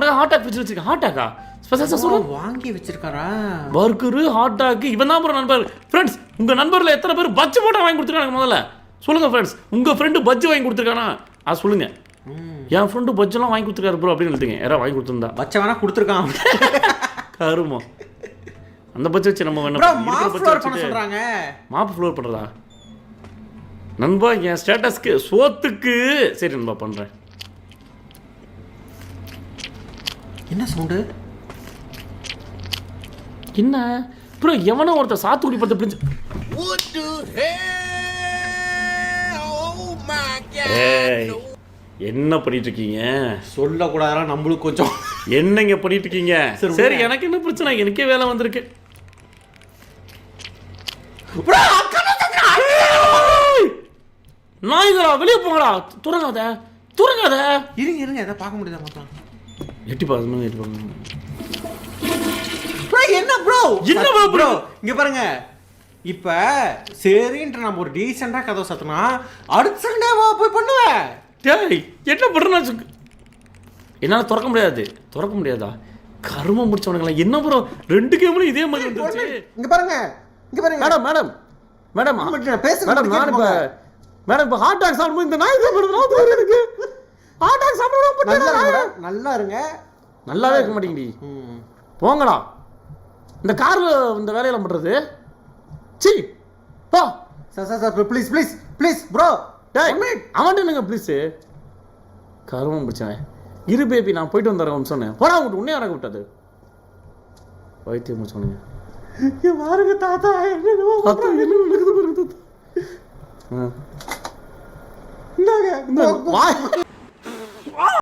உனக்கு hot dog வச்சிருக்கேன். Hot Dhaka வாங்கி வச்சிருக்காரா? பர்கரு ஹாட் டாக் இவன் தான் ப்ரோ நண்பர். ஃப்ரெண்ட்ஸ் உங்கள் நண்பரில் எத்தனை பேர் பஜ்ஜி போட்டா வாங்கி கொடுத்துருக்காங்க முதல்ல சொல்லுங்கள் ஃப்ரெண்ட்ஸ். உங்கள் ஃப்ரெண்டு பஜ்ஜி வாங்கி கொடுத்துருக்கானா அது சொல்லுங்கள். என் ஃப்ரெண்டு பஜ்ஜெல்லாம் வாங்கி கொடுத்துருக்காரு ப்ரோ அப்படின்னு எழுதுங்க. யாராவது வாங்கி கொடுத்துருந்தா பச்சை வேணா கொடுத்துருக்கான் கருமோ. அந்த பட்ஜெட் வச்சு நம்ம சொல்றாங்க மாப்பு ஃப்ளோர் பண்ணுறதா நண்பா? என் ஸ்டேட்டஸ்க்கு சோத்துக்கு சரி நண்பா பண்ணுறேன். என்ன சவுண்டு? என்ன ப்ரோ எவனோ ஒருத்தர் சாத்துக்குடி படுத்த பிடிச்சி என்ன பண்ணிட்டு இருக்கீங்க? சொல்லக்கூடாதா நம்மளுக்கு கொஞ்சம் என்னங்க பண்ணிட்டு இருக்கீங்க? சரி எனக்கு என்ன பிரச்சனை? எனக்கே வேலை வந்திருக்கு. நாய்களா வெளியே போங்கடா. துறங்காத துறங்காத. இருங்க எதை பார்க்க முடியுதா மொத்தம்? எட்டி பார்க்கணும் எட்டி பார்க்கணும். என்ன ப்ரோ என்ன ப்ரோ இங்க பாருங்க. இப்ப சரின்ற நம்ம ஒரு டீசெண்டா கதவை சத்தனா அடுத்த சண்டே போய் பண்ணுவேன். டேய் என்ன பண்றேன்னு என்னால் திறக்க முடியாதா? கருமம் முடிச்சவனுங்களா என்ன ப்ரோ 2 கேம்ல இதே மாதிரி வந்துருச்சு. இங்க பாருங்க மேடம் பேசுங்க மேடம். நான் இப்ப மேடம் இப்ப ஹாட் டாக் சாப்பிடும்போது இந்த நாய் சாப்பிடுறது எனக்கு ஹாட் டாக் சாப்பிடுறோம். நல்லா இருங்க. நல்லாவே இருக்க மாட்டேங்குது. போங்கடா இந்த கார்ல இந்த வேலையெல்லாம் பண்றது. சி போ சார் ப்ளீஸ் ப்ரோ. அவன்ட்டு என்னங்க ப்ளீஸ்? கருமம் பிடிச்சவன். இரு பேபி நான் போயிட்டு வந்துடுறேன் சொன்னேன். போடா விட்டு உன்னே இறக்க விட்டது வைத்தியம் முடிச்சோனுங்க. பாருங்க தாத்தா என்ன நடக்குது பாருங்க தாத்தா. இந்தாங்க